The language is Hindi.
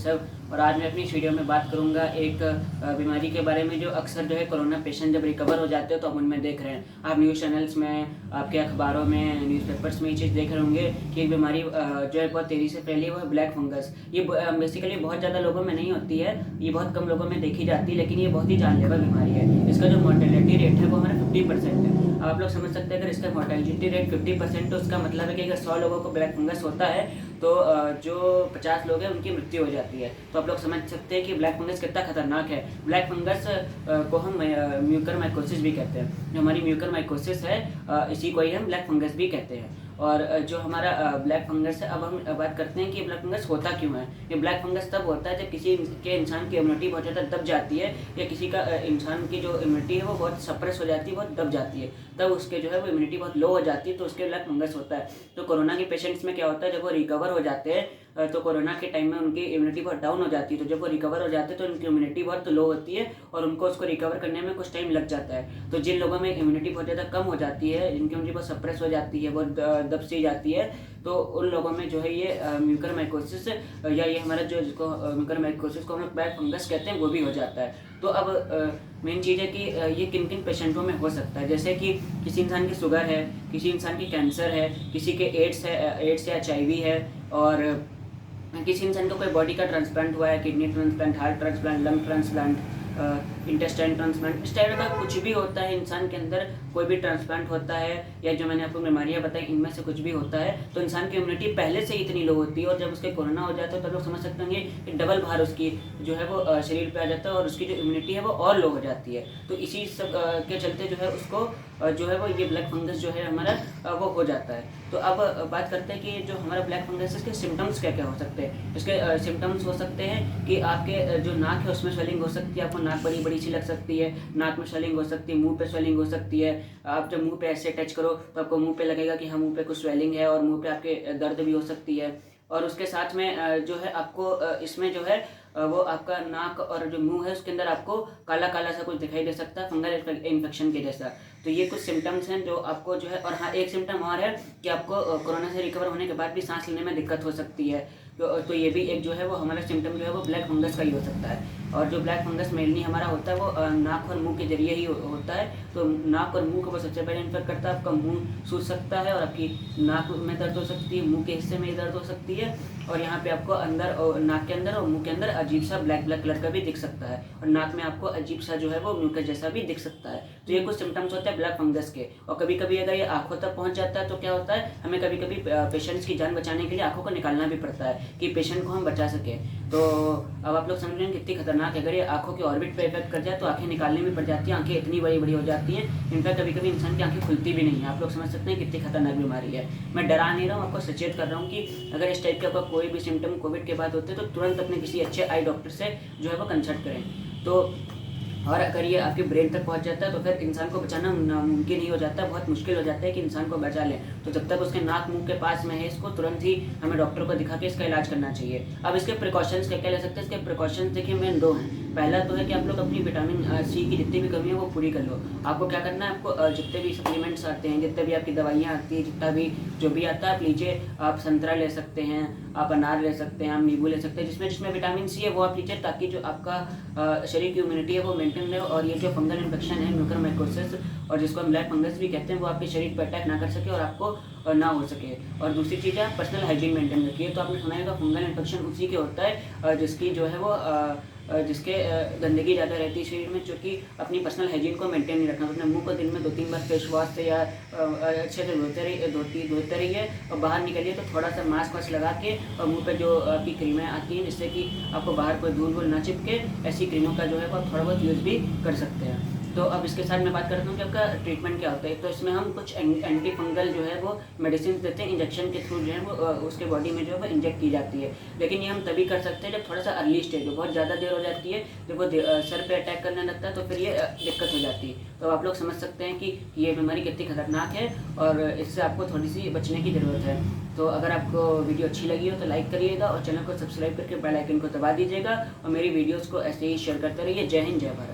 सब। और आज मैं अपनी इस वीडियो में बात करूंगा एक बीमारी के बारे में जो अक्सर जो है कोरोना पेशेंट जब रिकवर हो जाते हैं तो हम उनमें देख रहे हैं। आप न्यूज़ चैनल्स में, आपके अखबारों में, न्यूज़पेपर्स में ये चीज़ देख रहे होंगे कि एक बीमारी जो है बहुत तेज़ी से फैली है, वो है ब्लैक फंगस। ये बेसिकली बहुत ज़्यादा लोगों में नहीं होती है, ये बहुत कम लोगों में देखी जाती है, लेकिन ये बहुत ही जानलेवा बीमारी है। इसका जो मोर्टेलिटी रेट है वो हमारा 50% है। अब आप लोग समझ सकते हैं अगर इसका मोर्टेलिटी रेट 50% तो उसका मतलब है कि अगर 100 लोगों को ब्लैक फंगस होता है तो जो 50 लोग हैं उनकी मृत्यु हो जाती है। तो आप लोग समझ सकते हैं कि ब्लैक फंगस कितना खतरनाक है। ब्लैक फंगस को हम म्यूकरमाइकोसिस भी कहते हैं। जो हमारी म्यूकरमाइकोसिस है इसी को ही हम ब्लैक फंगस भी कहते हैं। और जो हमारा ब्लैक फंगस है, अब हम बात करते हैं कि ब्लैक फंगस होता क्यों है। ये ब्लैक फंगस तब होता है जब किसी के इंसान की इम्यूनिटी बहुत ज़्यादा दब जाती है, या किसी का इंसान की जो इम्यूनिटी है वो बहुत सप्रेस हो जाती है, बहुत दब जाती है, तब उसके जो है वो इम्यूनिटी बहुत लो हो जाती है, तो उसके ब्लैक फंगस होता है। तो कोरोना के पेशेंट्स में क्या होता है, जब वो रिकवर हो जाते हैं तो कोरोना के टाइम में उनकी इम्यूनिटी बहुत डाउन हो जाती है। तो जब वो रिकवर हो जाते हैं तो उनकी इम्यूनिटी बहुत लो होती है और उनको उसको रिकवर करने में कुछ टाइम लग जाता है। तो जिन लोगों में इम्यूनिटी बहुत ज़्यादा कम हो जाती है, जिनकी इम्यूनिटी बहुत सप्रेस हो जाती है, बहुत दब सी जाती है, तो उन लोगों में जो है ये म्यूकरमाइकोसिस या ये हमारा जो जिसको म्यूकरमाइकोसिस को हम लोग ब्लैक फंगस कहते हैं वो भी हो जाता है। तो अब मेन चीज़ है कि ये किन किन पेशेंटों में हो सकता है। जैसे कि किसी इंसान की शुगर है, किसी इंसान की कैंसर है, किसी के एड्स या HIV है, और किसी इंसान का कोई बॉडी का ट्रांसप्लांट हुआ है, kidney transplant, heart transplant, lung transplant, intestine transplant, इस टाइप का कुछ भी होता है इंसान के अंदर, कोई भी ट्रांसप्लांट होता है, या जो मैंने आपको बीमारियां बताई इनमें से कुछ भी होता है, तो इंसान की इम्यूनिटी पहले से ही इतनी लो होती है, और जब उसके कोरोना हो जाता है तो लोग समझ सकते होंगे कि डबल भार उसकी जो है वो शरीर पे आ जाता है, और उसकी जो इम्यूनिटी है वो और लो हो जाती है। तो इसी सब के चलते जो है उसको जो है वो ये ब्लैक फंगस जो है हमारा वो हो जाता है। तो अब बात करते हैं कि जो हमारा ब्लैक फंगस है इसके सिम्टम्स क्या क्या हो सकते हैं। इसके सिम्टम्स हो सकते हैं कि आपके जो नाक है उसमें स्वेलिंग हो सकती है, आपको नाक बड़ी बड़ी सी लग सकती है, नाक में स्वेलिंग हो सकती है, मुंह पे स्वेलिंग हो सकती है। आप जब मुंह पे ऐसे टच करो तो आपको मुंह पे लगेगा कि हाँ मुंह पे कुछ स्वेलिंग है, और मुंह पे आपके दर्द भी हो सकती है। और उसके साथ में जो है आपको इसमें जो है वो आपका नाक और जो मुंह है उसके अंदर आपको काला काला सा कुछ दिखाई दे सकता है, फंगल इन्फेक्शन के जैसा। तो ये कुछ सिम्टम्स हैं जो आपको जो है, और हाँ एक सिम्टम और है कि आपको कोरोना से रिकवर होने के बाद भी सांस लेने में दिक्कत हो सकती है। तो ये भी एक जो है वो हमारा सिम्टम जो है वो ब्लैक फंगस का ही हो सकता है। और जो ब्लैक फंगस मेनली हमारा होता है वो नाक और मुंह के जरिए ही होता है। तो नाक और मुंह को वो सबसे पहले इन्फेक्ट करता है, आपका मुंह सूज सकता है, और आपकी नाक में दर्द हो सकती है, मुंह के हिस्से में दर्द हो सकती है, और यहाँ पे आपको अंदर और नाक के अंदर और मुंह के अंदर अजीब सा ब्लैक ब्लैक कलर का भी दिख सकता है, और नाक में आपको अजीब सा जो है वो म्यूकस जैसा भी दिख सकता है। तो ये कुछ सिम्टम्स होते हैं ब्लैक फंगस के। और कभी कभी अगर ये आंखों तक पहुंच जाता है तो क्या होता है, हमें कभी कभी पेशेंट्स की जान बचाने के लिए आंखों को निकालना भी पड़ता है कि पेशेंट को हम बचा सके। तो अब आप लोग समझ रहे हैं कितनी खतरनाक है। अगर ये आंखों के ऑर्बिट पे इफेक्ट कर जाए तो आंखें निकालनी भी पड़ जाती है, आंखें इतनी बड़ी बड़ी हो जाती हैं, इनफैक्ट कभी कभी इंसान की आंखें खुलती भी नहीं है। आप लोग समझ सकते हैं कितनी खतरनाक बीमारी है। मैं डरा नहीं रहा हूँ, आपको सचेत कर रहा हूँ कि अगर इस टाइप के आपका कोई भी सिम्टम कोविड के बाद होते हैं तो तुरंत अपने किसी अच्छे आई डॉक्टर से जो है वो कंसल्ट करें। तो और अगर ये आपके ब्रेन तक पहुंच जाता है तो फिर इंसान को बचाना नामुमकिन ही हो जाता है, बहुत मुश्किल हो जाता है कि इंसान को बचा लें। तो जब तक उसके नाक मुंह के पास में है, इसको तुरंत ही हमें डॉक्टर को दिखा के इसका इलाज करना चाहिए। अब इसके प्रिकॉशंस क्या क्या ले सकते हैं। इसके प्रिकॉशंस देखिए मेन दो हैं। पहला तो है कि आप लोग अपनी विटामिन C की जितनी भी कमी है वो पूरी कर लो। आपको क्या करना है, आपको जितने भी सप्लीमेंट्स आते हैं, जितने भी आपकी दवाइयाँ आती हैं, जितना भी जो भी आता है आप लीजिए। आप संतरा ले सकते हैं, आप अनार ले सकते हैं, आप नींबू ले सकते हैं, जिसमें जिसमें विटामिन C है वो आप लीजिए, ताकि जो आपका शरीर की इम्यूनिटी है वो मेंटेन रहे, और ये जो फंगल इन्फेक्शन है म्यूकरमाइकोसिस, और जिसको हम ब्लैक फंगस भी कहते हैं, वो आपके शरीर पर अटैक ना कर सके और आपको ना हो सके। और दूसरी चीज़ है पर्सनल हाइजीन मेंटेन रखिए। तो आपने सुना होगा फंगल इन्फेक्शन उसी के होता है जिसकी जो है वो जिसके गंदगी ज़्यादा रहती है शरीर में, जो कि अपनी पर्सनल हाइजीन को मेंटेन नहीं रखना। अपने मुंह को दिन में 2-3 बार फेस वॉश से या अच्छे से धोते रहिए, और बाहर निकलिए तो थोड़ा सा मास्क वास्क लगा के, और मुंह पे जो आपकी क्रीमें आती हैं जिससे कि आपको बाहर कोई धूल वूल ना चिपके, ऐसी क्रीमों का जो है वो थोड़ा बहुत यूज़ भी कर सकते हैं। तो अब इसके साथ मैं बात करता हूँ कि आपका ट्रीटमेंट क्या होता है। तो इसमें हम कुछ एंटी फंगल जो है वो मेडिसिन देते हैं, इंजेक्शन के थ्रू जो है वो उसके बॉडी में जो है वो इंजेक्ट की जाती है। लेकिन ये हम तभी कर सकते हैं जब थोड़ा सा अर्ली स्टेज हो, बहुत ज़्यादा देर हो जाती है, जब वो सर पे अटैक करने लगता है तो फिर ये दिक्कत हो जाती है। तो आप लोग समझ सकते हैं कि ये बीमारी कितनी खतरनाक है, और इससे आपको थोड़ी सी बचने की ज़रूरत है। तो अगर आपको वीडियो अच्छी लगी हो तो लाइक करिएगा, और चैनल को सब्सक्राइब करके बेल आइकन को दबा दीजिएगा, और मेरी वीडियोज़ को ऐसे ही शेयर करते रहिए। जय हिंद, जय भारत।